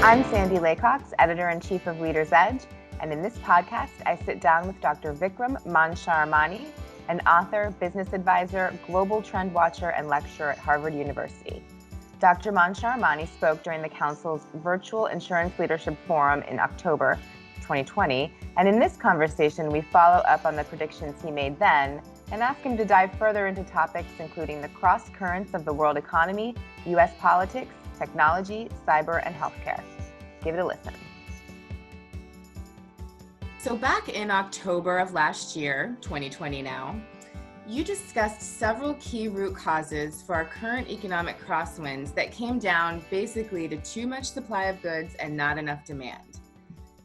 I'm Sandy Laycox, Editor-in-Chief of Leader's Edge, and in this podcast, I sit down with Dr. Vikram Mansharamani, an author, business advisor, global trend watcher, and lecturer at Harvard University. Dr. Mansharamani spoke during the Council's Virtual Insurance Leadership Forum in October 2020, and in this conversation, we follow up on the predictions he made then and ask him to dive further into topics including the cross currents of the world economy, U.S. politics, technology, cyber, and healthcare. Give it a listen. So back in October of last year, 2020 now, you discussed several key root causes for our current economic crosswinds that came down basically to too much supply of goods and not enough demand.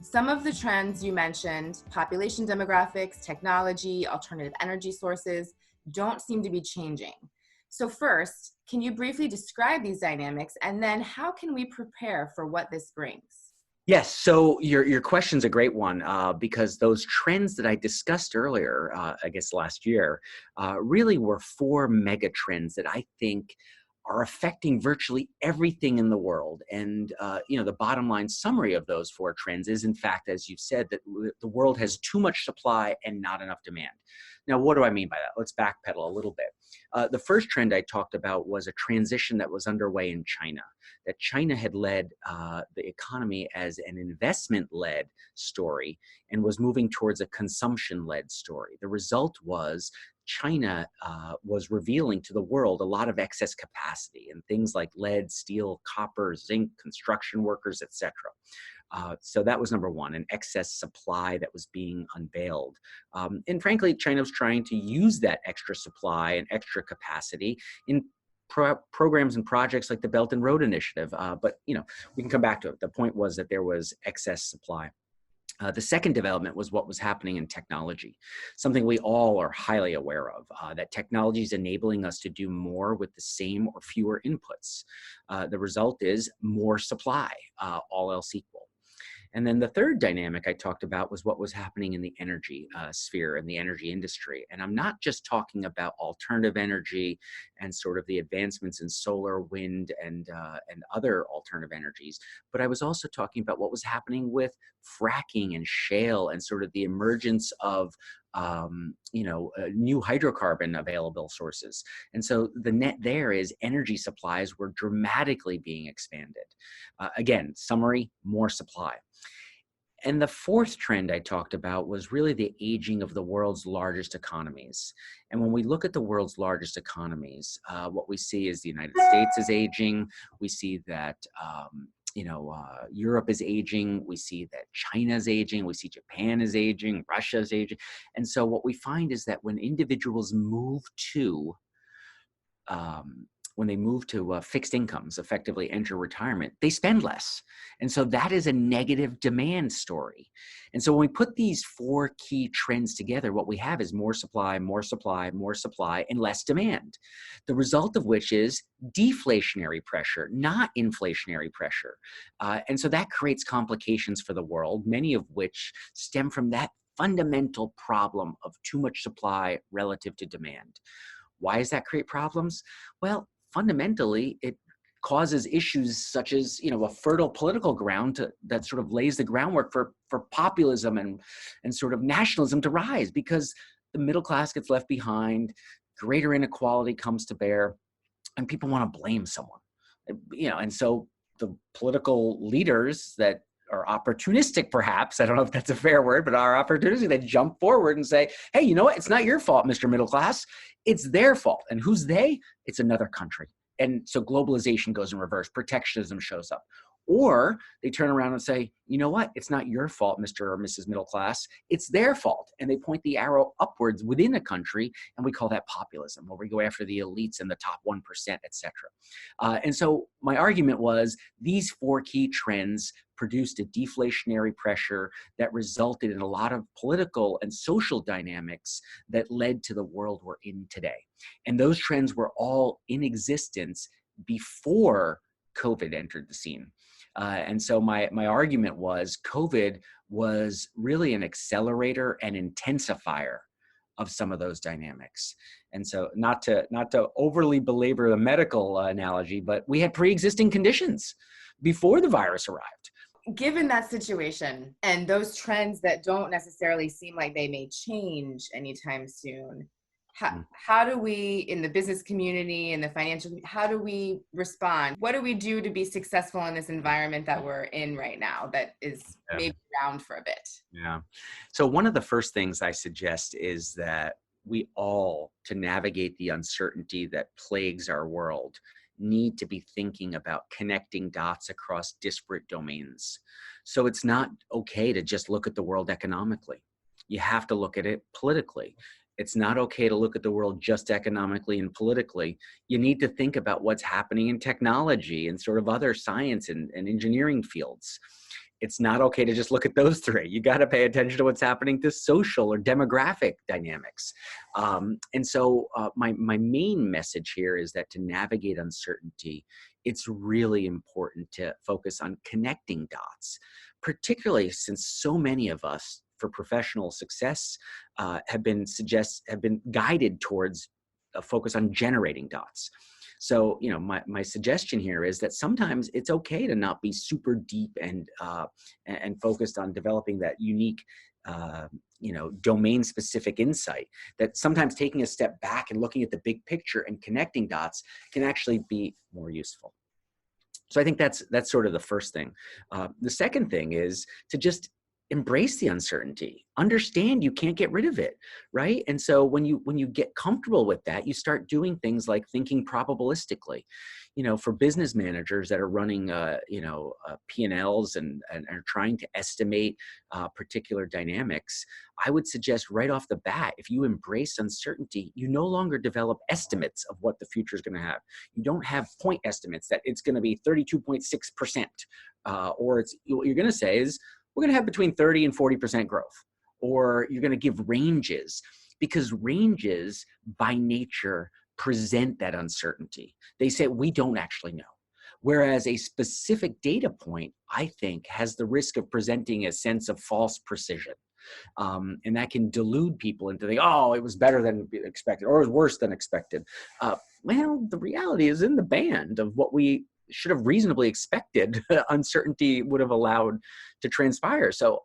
Some of the trends you mentioned, population demographics, technology, alternative energy sources, don't seem to be changing. So first, can you briefly describe these dynamics, and then how can we prepare for what this brings? Yes, so your question's a great one because those trends that I discussed earlier, I guess last year, really were four mega trends that I think are affecting virtually everything in the world. And the bottom line summary of those four trends is, in fact, as you've said, that the world has too much supply and not enough demand. Now, what do I mean by that? Let's backpedal a little bit. The first trend I talked about was a transition that was underway in China, that China had led the economy as an investment-led story and was moving towards a consumption-led story. The result was China was revealing to the world a lot of excess capacity in things like lead, steel, copper, zinc, construction workers, etc. So that was number one, an excess supply that was being unveiled. And frankly, China was trying to use that extra supply and extra capacity in programs and projects like the Belt and Road Initiative. But we can come back to it. The point was that there was excess supply. The second development was what was happening in technology, something we all are highly aware of, that technology is enabling us to do more with the same or fewer inputs. The result is more supply, all else equal. And then the third dynamic I talked about was what was happening in the energy sphere and the energy industry. And I'm not just talking about alternative energy and sort of the advancements in solar, wind, and other alternative energies, but I was also talking about what was happening with fracking and shale and sort of the emergence of new hydrocarbon available sources. And so the net there is energy supplies were dramatically being expanded. Again, summary, more supply. And the fourth trend I talked about was really the aging of the world's largest economies. And when we look at the world's largest economies, what we see is the United States is aging. We see that Europe is aging. We see that China's aging. We see Japan is aging. Russia's aging. And so what we find is that when individuals move to fixed incomes, effectively enter retirement, they spend less. And so that is a negative demand story. And so when we put these four key trends together, what we have is more supply, more supply, more supply, and less demand. The result of which is deflationary pressure, not inflationary pressure. And so that creates complications for the world, many of which stem from that fundamental problem of too much supply relative to demand. Why does that create problems? Well, fundamentally, it causes issues such as, a fertile political ground that sort of lays the groundwork for populism and sort of nationalism to rise, because the middle class gets left behind, greater inequality comes to bear, and people want to blame someone. And so the political leaders that are opportunistic, perhaps, I don't know if that's a fair word, but are opportunistic, they jump forward and say, hey, you know what? It's not your fault, Mr. Middle Class. It's their fault. And who's they? It's another country. And so globalization goes in reverse. Protectionism shows up. Or they turn around and say, you know what? It's not your fault, Mr. or Mrs. Middle Class. It's their fault. And they point the arrow upwards within a country, and we call that populism, where we go after the elites and the top 1%, et cetera. And so my argument was these four key trends produced a deflationary pressure that resulted in a lot of political and social dynamics that led to the world we're in today. And those trends were all in existence before COVID entered the scene. And so my argument was COVID was really an accelerator and intensifier of some of those dynamics. And so not to overly belabor the medical analogy, but we had pre-existing conditions before the virus arrived. Given that situation and those trends that don't necessarily seem like they may change anytime soon, how do we, in the business community and the financial, how do we respond? What do we do to be successful in this environment that we're in right now that is maybe around for a bit? Yeah. So one of the first things I suggest is that we all, to navigate the uncertainty that plagues our world, need to be thinking about connecting dots across disparate domains. So it's not okay to just look at the world economically. You have to look at it politically. It's not okay to look at the world just economically and politically. You need to think about what's happening in technology and sort of other science and engineering fields. It's not okay to just look at those three. You got to pay attention to what's happening to social or demographic dynamics. And so my main message here is that to navigate uncertainty, it's really important to focus on connecting dots, particularly since so many of us for professional success have been guided towards a focus on generating dots. So, you know, my suggestion here is that sometimes it's okay to not be super deep and focused on developing that unique, domain-specific insight. That sometimes taking a step back and looking at the big picture and connecting dots can actually be more useful. So I think that's sort of the first thing. The second thing is to just embrace the uncertainty. Understand you can't get rid of it, right? And so when you get comfortable with that, you start doing things like thinking probabilistically. You know, for business managers that are running, P&Ls and are trying to estimate particular dynamics, I would suggest right off the bat, if you embrace uncertainty, you no longer develop estimates of what the future is going to have. You don't have point estimates that it's going to be 32.6%, or what you're going to say is, we're going to have between 30 and 40% growth, or you're going to give ranges, because ranges by nature present that uncertainty. They say we don't actually know. Whereas a specific data point, I think, has the risk of presenting a sense of false precision. And that can delude people into thinking, oh, it was better than expected, or it was worse than expected. Well, the reality is in the band of what we should have reasonably expected uncertainty would have allowed to transpire. So,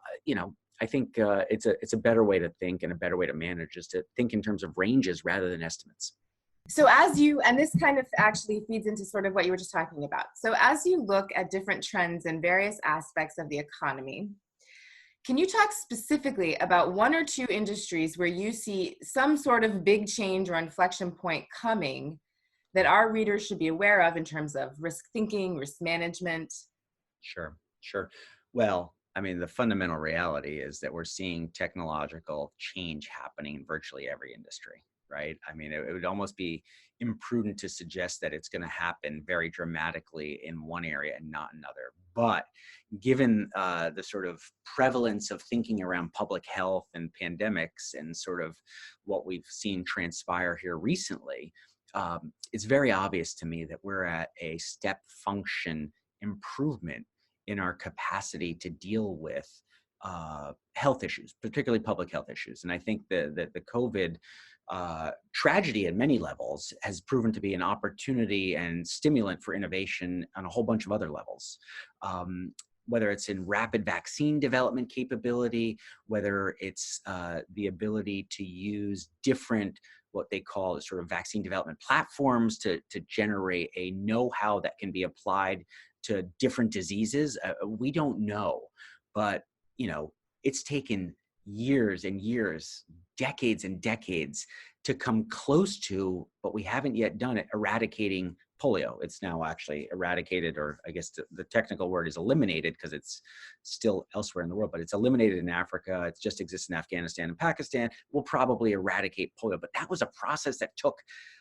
I think it's a better way to think, and a better way to manage is to think in terms of ranges rather than estimates. So and this kind of actually feeds into sort of what you were just talking about. So as you look at different trends in various aspects of the economy, can you talk specifically about one or two industries where you see some sort of big change or inflection point coming that our readers should be aware of in terms of risk thinking, risk management? Sure. Well, I mean, the fundamental reality is that we're seeing technological change happening in virtually every industry, right? I mean, it would almost be imprudent to suggest that it's going to happen very dramatically in one area and not another. But given the sort of prevalence of thinking around public health and pandemics and sort of what we've seen transpire here recently, it's very obvious to me that we're at a step function improvement in our capacity to deal with health issues, particularly public health issues. And I think the COVID tragedy at many levels has proven to be an opportunity and stimulant for innovation on a whole bunch of other levels. Whether it's in rapid vaccine development capability, whether it's the ability to use different, what they call sort of vaccine development platforms to generate a know-how that can be applied to different diseases. We don't know, but it's taken years and years, decades and decades to come close to, but we haven't yet done it, eradicating polio. It's now actually eradicated, or I guess the technical word is eliminated because it's still elsewhere in the world, but it's eliminated in Africa. It just exists in Afghanistan and Pakistan. We'll probably eradicate polio, but that was a process that took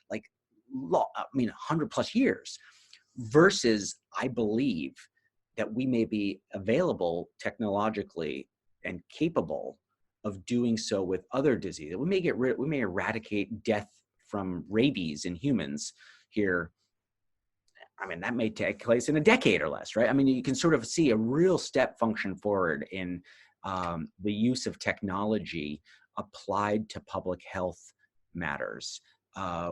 100 plus years, versus I believe that we may be available technologically and capable of doing so with other diseases. We may eradicate death from rabies in humans here. I mean, that may take place in a decade or less, right? I mean, you can sort of see a real step function forward in the use of technology applied to public health matters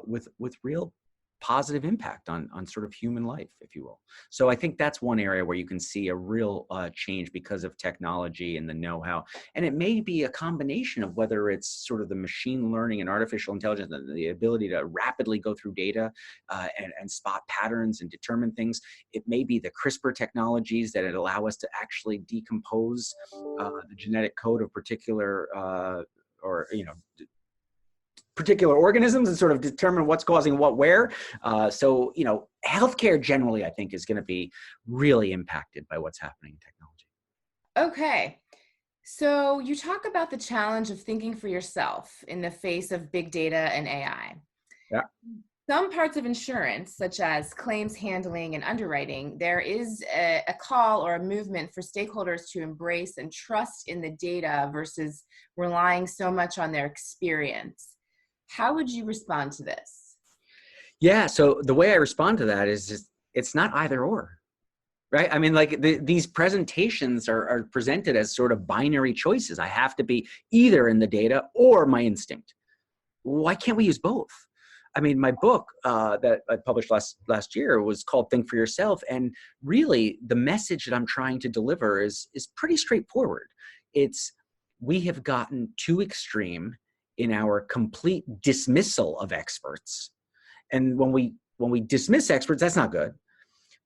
with real positive impact on sort of human life, if you will. So I think that's one area where you can see a real change because of technology and the know-how. And it may be a combination of whether it's sort of the machine learning and artificial intelligence, and the ability to rapidly go through data and spot patterns and determine things. It may be the CRISPR technologies that allow us to actually decompose the genetic code of particular particular organisms and sort of determine what's causing what where. So, healthcare generally, I think, is going to be really impacted by what's happening in technology. Okay. So you talk about the challenge of thinking for yourself in the face of big data and AI. Yeah. Some parts of insurance, such as claims handling and underwriting, there is a call or a movement for stakeholders to embrace and trust in the data versus relying so much on their experience. How would you respond to this? Yeah. So the way I respond to that is just, it's not either or, right? I mean, like these presentations are presented as sort of binary choices. I have to be either in the data or my instinct. Why can't we use both? I mean, my book that I published last year was called Think for Yourself. And really the message that I'm trying to deliver is pretty straightforward. It's, we have gotten too extreme in our complete dismissal of experts. And when we dismiss experts, that's not good.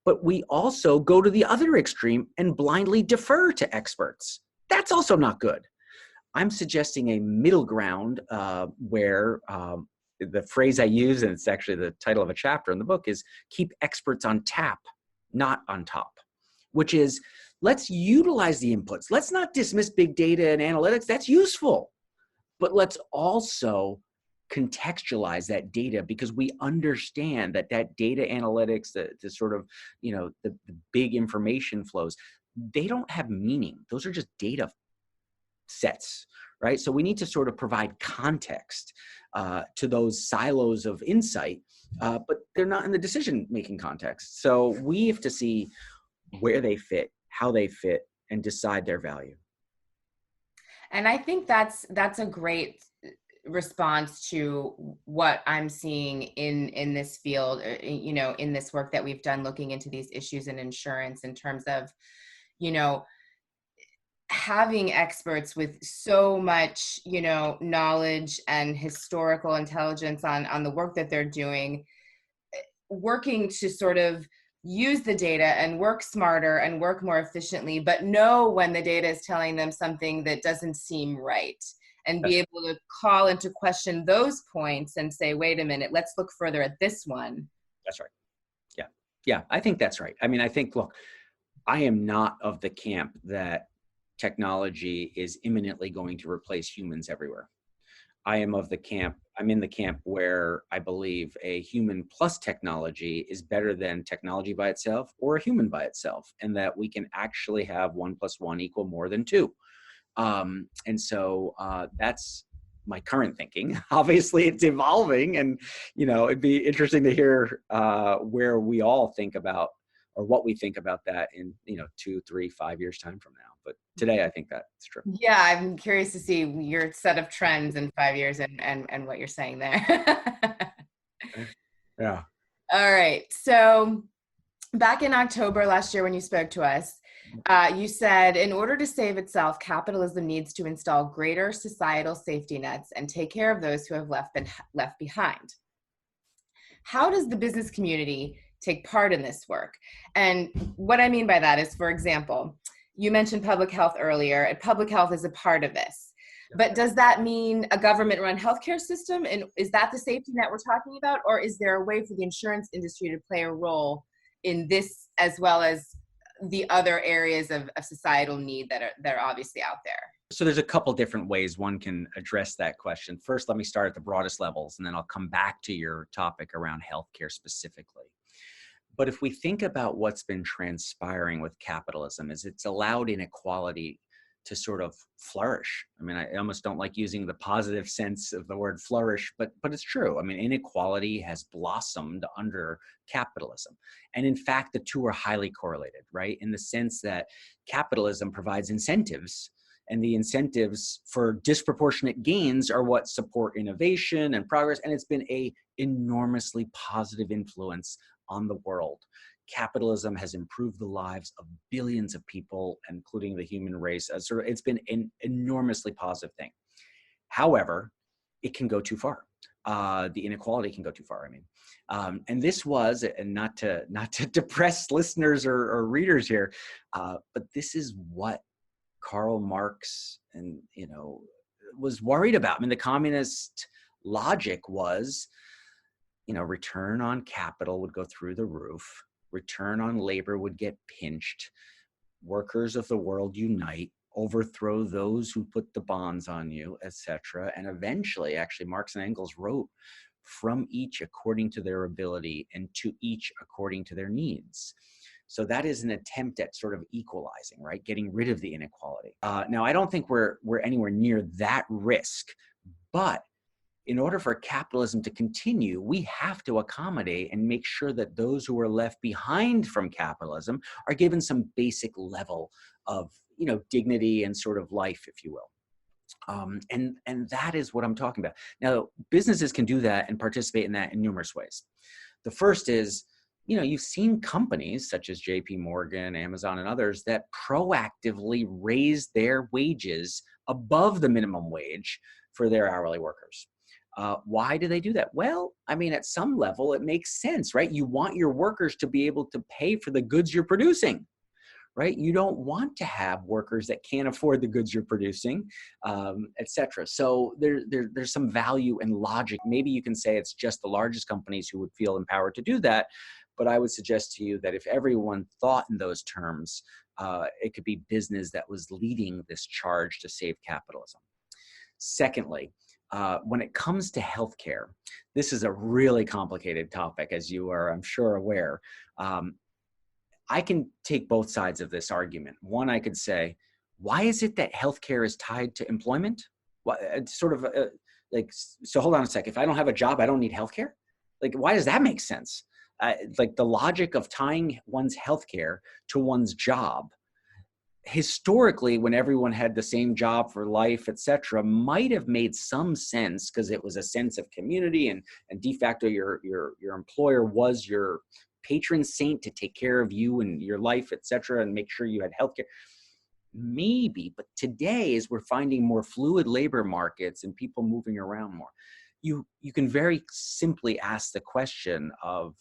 But we also go to the other extreme and blindly defer to experts. That's also not good. I'm suggesting a middle ground where the phrase I use, and it's actually the title of a chapter in the book, is keep experts on tap, not on top, which is, let's utilize the inputs. Let's not dismiss big data and analytics. That's useful. But let's also contextualize that data, because we understand that data analytics, the sort of, the big information flows, they don't have meaning. Those are just data sets, right? So we need to sort of provide context to those silos of insight, but they're not in the decision-making context. So we have to see where they fit, how they fit, and decide their value. And I think that's a great response to what I'm seeing in this field, in this work that we've done looking into these issues in insurance, in terms of, having experts with so much, knowledge and historical intelligence on the work that they're doing, working to sort of use the data and work smarter and work more efficiently, but know when the data is telling them something that doesn't seem right, and be able to call into question those points and say, wait a minute, let's look further at this one. That's right. Yeah. Yeah, I think that's right. I mean, I think, look, I am not of the camp that technology is imminently going to replace humans everywhere. I'm in the camp where I believe a human plus technology is better than technology by itself or a human by itself, and that we can actually have 1 + 1 = more than 2. And so that's my current thinking. Obviously it's evolving, and, it'd be interesting to hear where we all think about, or what we think about that in, 2, 3, 5 years time from now. But today I think that's true. Yeah, I'm curious to see your set of trends in 5 years and what you're saying there. Yeah. All right. So back in October last year when you spoke to us, you said, in order to save itself, capitalism needs to install greater societal safety nets and take care of those who have been left behind. How does the business community take part in this work? And what I mean by that is, for example, you mentioned public health earlier, and public health is a part of this. But does that mean a government-run healthcare system? And is that the safety net we're talking about? Or is there a way for the insurance industry to play a role in this, as well as the other areas of societal need that are obviously out there? So there's a couple different ways one can address that question. First, let me start at the broadest levels, and then I'll come back to your topic around healthcare specifically. But if we think about what's been transpiring with capitalism, is it's allowed inequality to sort of flourish. I mean, I almost don't like using the positive sense of the word flourish, but it's true. I mean, inequality has blossomed under capitalism. And in fact, the two are highly correlated, right? In the sense that capitalism provides incentives And the incentives for disproportionate gains are what support innovation and progress. And it's been a enormously positive influence on the world. Capitalism has improved the lives of billions of people, including the human race. It's been an enormously positive thing. However, it can go too far. The inequality can go too far. I mean, and this was, and not to depress listeners or readers here, but this is what Karl Marx and was worried about. I mean, the communist logic was, return on capital would go through the roof, return on labor would get pinched, workers of the world unite, overthrow those who put the bonds on you, etc. And eventually, actually, Marx and Engels wrote, from each according to their ability and to each according to their needs. So that is an attempt at sort of equalizing, right? Getting rid of the inequality. Now, I don't think we're anywhere near that risk, but in order for capitalism to continue, we have to accommodate and make sure that those who are left behind from capitalism are given some basic level of, dignity and sort of life, if you will. And that is what I'm talking about. Now, businesses can do that and participate in that in numerous ways. The first is, you've seen companies such as JP Morgan, Amazon, and others that proactively raise their wages above the minimum wage for their hourly workers. Why do they do that? Well, I mean, at some level, it makes sense, right? You want your workers to be able to pay for the goods you're producing, right? You don't want to have workers that can't afford the goods you're producing, et cetera. So there's some value and logic. Maybe you can say it's just the largest companies who would feel empowered to do that. But I would suggest to you that if everyone thought in those terms, it could be business that was leading this charge to save capitalism. Secondly, when it comes to healthcare, this is a really complicated topic, as you are, I'm sure, aware. I can take both sides of this argument. One, I could say, why is it that healthcare is tied to employment? So hold on a sec. If I don't have a job, I don't need healthcare? Like, why does that make sense? Like the logic of tying one's healthcare to one's job, historically, when everyone had the same job for life, et cetera, might have made some sense because it was a sense of community, and de facto your employer was your patron saint to take care of you and your life, et cetera, and make sure you had healthcare. Maybe, but today, as we're finding more fluid labor markets and people moving around more, you can very simply ask the question of,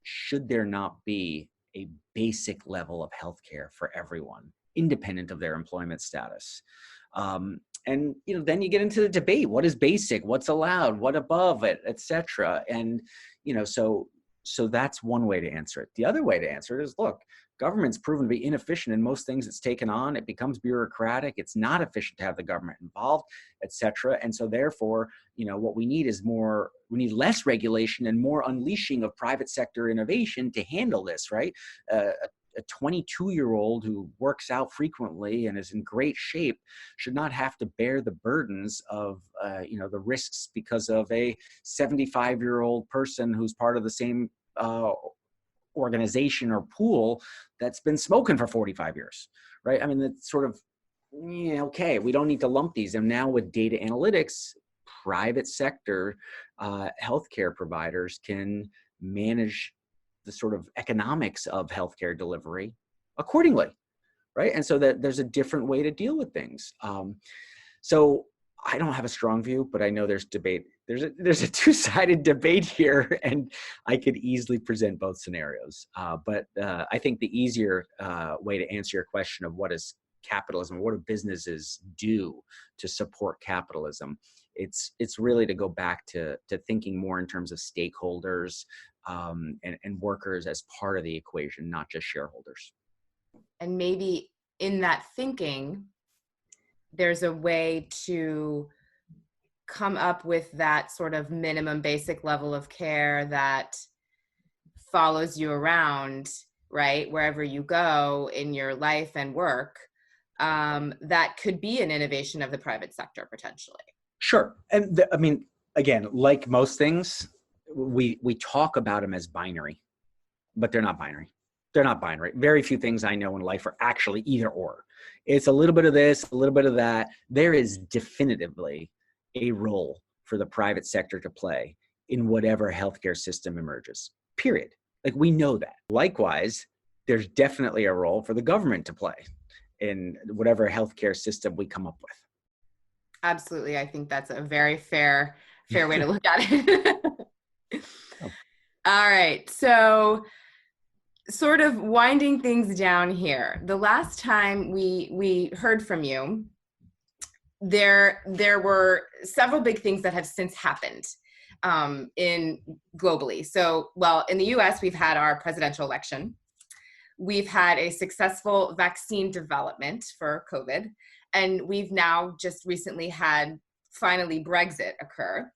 should there not be a basic level of healthcare for everyone, independent of their employment status? And then you get into the debate: what is basic, what's allowed, what above it, et cetera. And so that's one way to answer it. The other way to answer it is, look, government's proven to be inefficient in most things it's taken on. It becomes bureaucratic. It's not efficient to have the government involved, et cetera. And so therefore, what we need is we need less regulation and more unleashing of private sector innovation to handle this, right? A 22-year-old who works out frequently and is in great shape should not have to bear the burdens of, the risks because of a 75-year-old person who's part of the same organization or pool that's been smoking for 45 years, right? I mean, that's sort of, okay, we don't need to lump these. And now with data analytics, private sector healthcare providers can manage the sort of economics of healthcare delivery accordingly, right? And so that there's a different way to deal with things. So I don't have a strong view, but I know there's debate. There's a two-sided debate here, and I could easily present both scenarios. But I think the easier way to answer your question of what is capitalism, what do businesses do to support capitalism, it's really to go back to thinking more in terms of stakeholders and workers as part of the equation, not just shareholders. And maybe in that thinking, there's a way to come up with that sort of minimum basic level of care that follows you around, right, wherever you go in your life and work. That could be an innovation of the private sector, potentially. Sure. And I mean, again, like most things, we talk about them as binary, but they're not binary. They're not binary. Very few things I know in life are actually either or. It's a little bit of this, a little bit of that. There is definitively a role for the private sector to play in whatever healthcare system emerges, period. Like, we know that. Likewise, there's definitely a role for the government to play in whatever healthcare system we come up with. Absolutely. I think that's a very fair way to look at it. Oh. All right. So, sort of winding things down here. The last time we heard from you, there were several big things that have since happened in globally. So, well, in the US, we've had our presidential election. We've had a successful vaccine development for COVID, and we've now just recently had finally Brexit occur.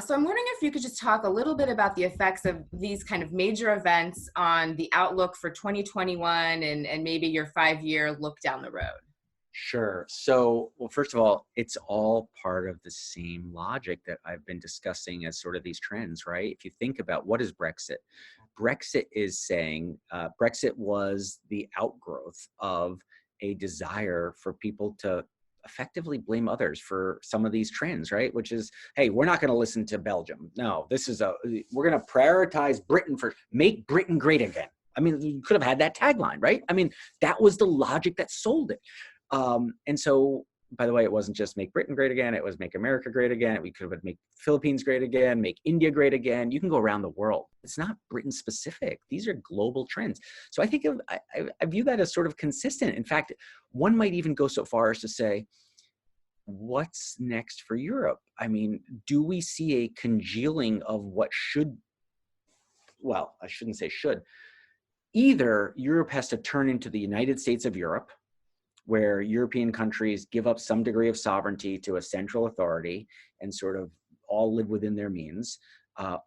So I'm wondering if you could just talk a little bit about the effects of these kind of major events on the outlook for 2021 and maybe your 5-year look down the road. Sure. So, well, first of all, it's all part of the same logic that I've been discussing as sort of these trends, right? If you think about what is Brexit, Brexit is saying Brexit was the outgrowth of a desire for people to effectively blame others for some of these trends, right? Which is, hey, we're not going to listen to Belgium. No, we're going to prioritize Britain for make Britain great again. I mean, you could have had that tagline, right? I mean, that was the logic that sold it. And so, by the way, it wasn't just make Britain great again. It was make America great again. We could have make Philippines great again, make India great again. You can go around the world. It's not Britain specific. These are global trends. So I think I view that as sort of consistent. In fact, one might even go so far as to say, what's next for Europe? I mean, do we see a congealing of what should, well, I shouldn't say should. Either Europe has to turn into the United States of Europe, where European countries give up some degree of sovereignty to a central authority and sort of all live within their means,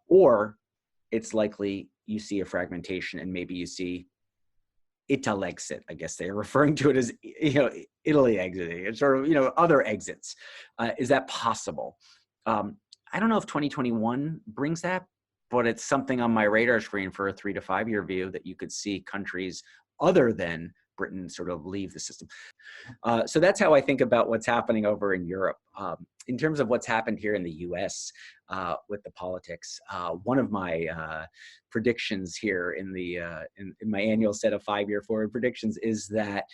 or it's likely you see a fragmentation and maybe you see Italexit. I guess they're referring to it as, Italy exiting. It's sort of, other exits. Is that possible? I don't know if 2021 brings that, but it's something on my radar screen for a 3 to 5 year view that you could see countries other than Britain sort of leave the system. So that's how I think about what's happening over in Europe. In terms of what's happened here in the US with the politics, one of my predictions here in my annual set of 5-year forward predictions is that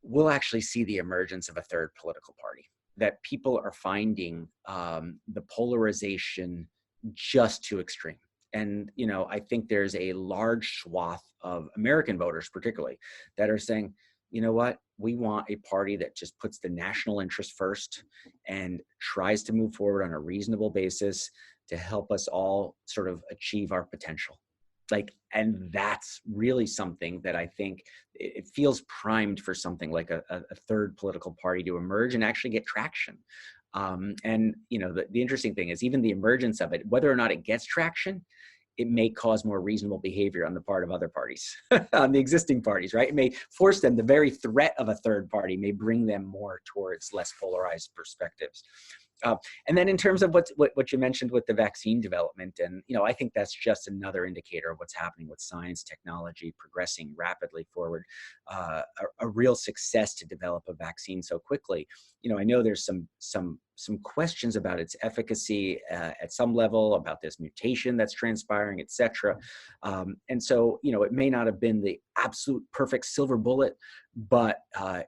we'll actually see the emergence of a third political party, that people are finding the polarization just too extreme. And, I think there's a large swath of American voters, particularly, that are saying, you know what, we want a party that just puts the national interest first and tries to move forward on a reasonable basis to help us all sort of achieve our potential. And that's really something that I think it feels primed for something like a third political party to emerge and actually get traction. And the interesting thing is even the emergence of it, whether or not it gets traction, it may cause more reasonable behavior on the part of other parties, on the existing parties, right? It may force them, the very threat of a third party may bring them more towards less polarized perspectives. And then in terms of what you mentioned with the vaccine development, and I think that's just another indicator of what's happening with science, technology progressing rapidly forward. A real success to develop a vaccine so quickly. I know there's some questions about its efficacy at some level, about this mutation that's transpiring, et cetera. And so, it may not have been the absolute perfect silver bullet, but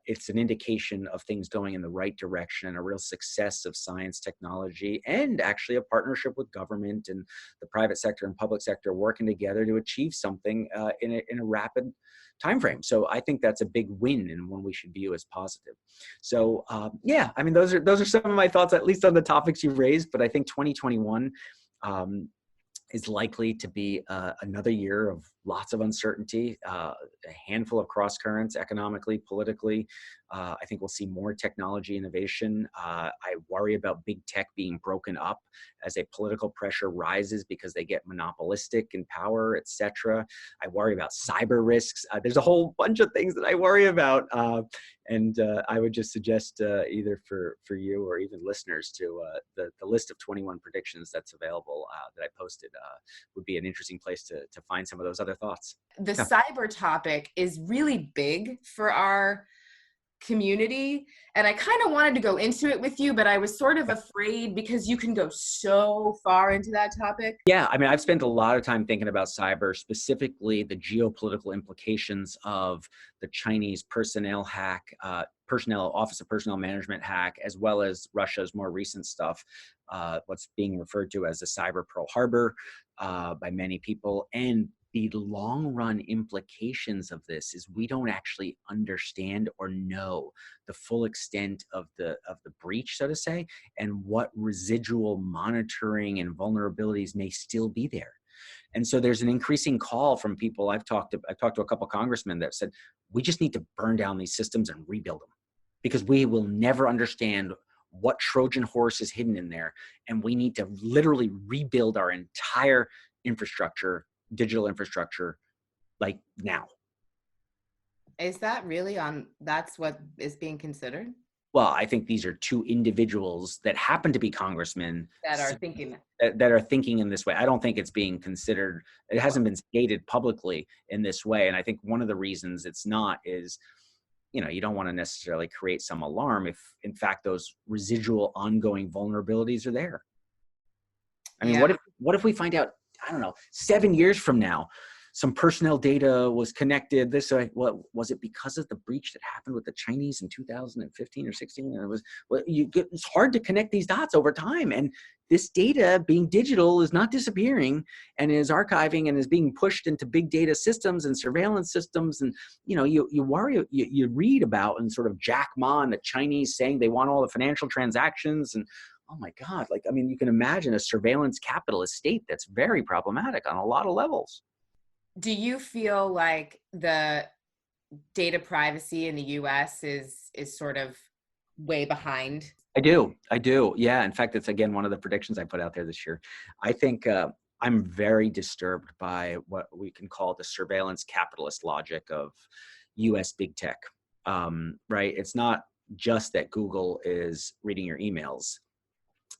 it's an indication of things going in the right direction and a real success of science, technology, and actually a partnership with government and the private sector and public sector working together to achieve something in a rapid time frame. So I think that's a big win and one we should view as positive. So yeah, I mean, those are some of my thoughts, at least on the topics you've raised. But I think 2021 is likely to be another year of lots of uncertainty, a handful of cross currents economically, politically. I think we'll see more technology innovation. I worry about big tech being broken up as a political pressure rises because they get monopolistic in power, et cetera. I worry about cyber risks. There's a whole bunch of things that I worry about. And I would just suggest either for you or even listeners to the list of 21 predictions that's available that I posted would be an interesting place to find some of those other thoughts. The Yeah. cyber topic is really big for our community, and I kind of wanted to go into it with you, but I was sort of afraid because you can go so far into that topic. Yeah, I mean, I've spent a lot of time thinking about cyber, specifically the geopolitical implications of the Chinese personnel hack, Office of Personnel Management hack, as well as Russia's more recent stuff, what's being referred to as the cyber Pearl Harbor by many people. And the long run implications of this is we don't actually understand or know the full extent of the breach, so to say, and what residual monitoring and vulnerabilities may still be there. And so there's an increasing call from people. I've talked to a couple of congressmen that said, we just need to burn down these systems and rebuild them, because we will never understand what Trojan horse is hidden in there. And we need to literally rebuild our entire infrastructure, digital infrastructure, like now. Is that really that's what is being considered? Well, I think these are two individuals that happen to be congressmen That are thinking that are thinking in this way. I don't think it's being considered. It hasn't been stated publicly in this way. And I think one of the reasons it's not is, you don't want to necessarily create some alarm if in fact those residual ongoing vulnerabilities are there. I mean, what if we find out, I don't know, 7 years from now, some personnel data was connected this way? What was it, because of the breach that happened with the Chinese in 2015 or 16? And it's hard to connect these dots over time. And this data being digital is not disappearing and is archiving and is being pushed into big data systems and surveillance systems. And, you worry, you read about and sort of Jack Ma and the Chinese saying they want all the financial transactions, and oh my God, you can imagine a surveillance capitalist state that's very problematic on a lot of levels. Do you feel like the data privacy in the US is sort of way behind? I do. Yeah. In fact, it's again one of the predictions I put out there this year. I think I'm very disturbed by what we can call the surveillance capitalist logic of US big tech. Right? It's not just that Google is reading your emails.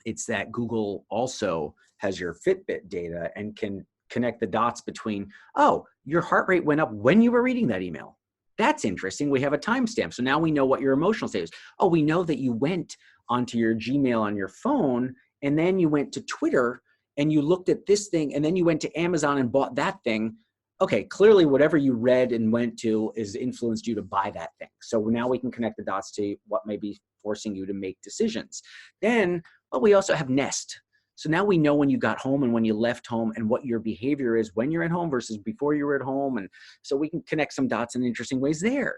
It's that Google also has your Fitbit data and can connect the dots between, oh, your heart rate went up when you were reading that email. That's interesting. We have a timestamp. So now we know what your emotional state is. Oh, we know that you went onto your Gmail on your phone, and then you went to Twitter and you looked at this thing, and then you went to Amazon and bought that thing. Okay, clearly whatever you read and went to is influenced you to buy that thing. So now we can connect the dots to what may be forcing you to make decisions. Then, we also have Nest. So now we know when you got home and when you left home and what your behavior is when you're at home versus before you were at home. And so we can connect some dots in interesting ways there.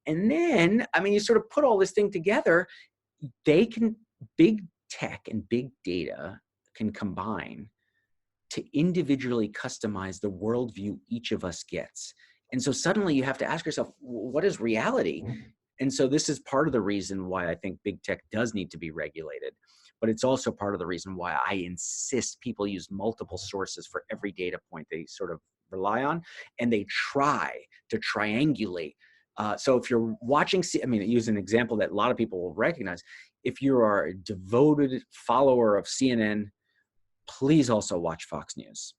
And then, you sort of put all this thing together, big tech and big data can combine to individually customize the worldview each of us gets. And so suddenly you have to ask yourself, what is reality? And so this is part of the reason why I think big tech does need to be regulated. But it's also part of the reason why I insist people use multiple sources for every data point they sort of rely on, and they try to triangulate. So if you're watching, use an example that a lot of people will recognize. If you are a devoted follower of CNN, please also watch Fox News.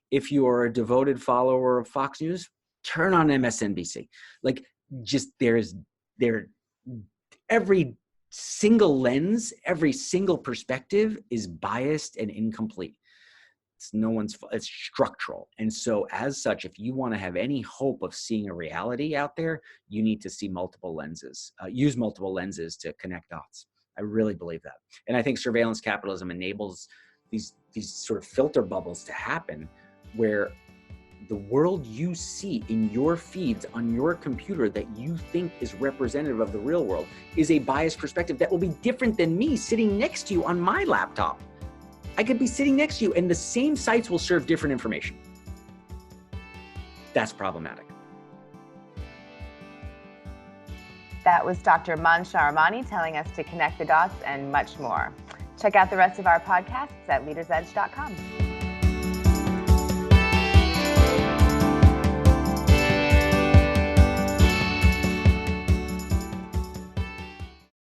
If you are a devoted follower of Fox News, turn on MSNBC. Every single lens, every single perspective is biased and incomplete. It's structural. And so as such, if you want to have any hope of seeing a reality out there, you need to see multiple lenses, use multiple lenses to connect dots. I really believe that. And I think surveillance capitalism enables these sort of filter bubbles to happen where the world you see in your feeds on your computer that you think is representative of the real world is a biased perspective that will be different than me sitting next to you on my laptop. I could be sitting next to you and the same sites will serve different information. That's problematic. That was Dr. Mansharamani telling us to connect the dots and much more. Check out the rest of our podcasts at leadersedge.com.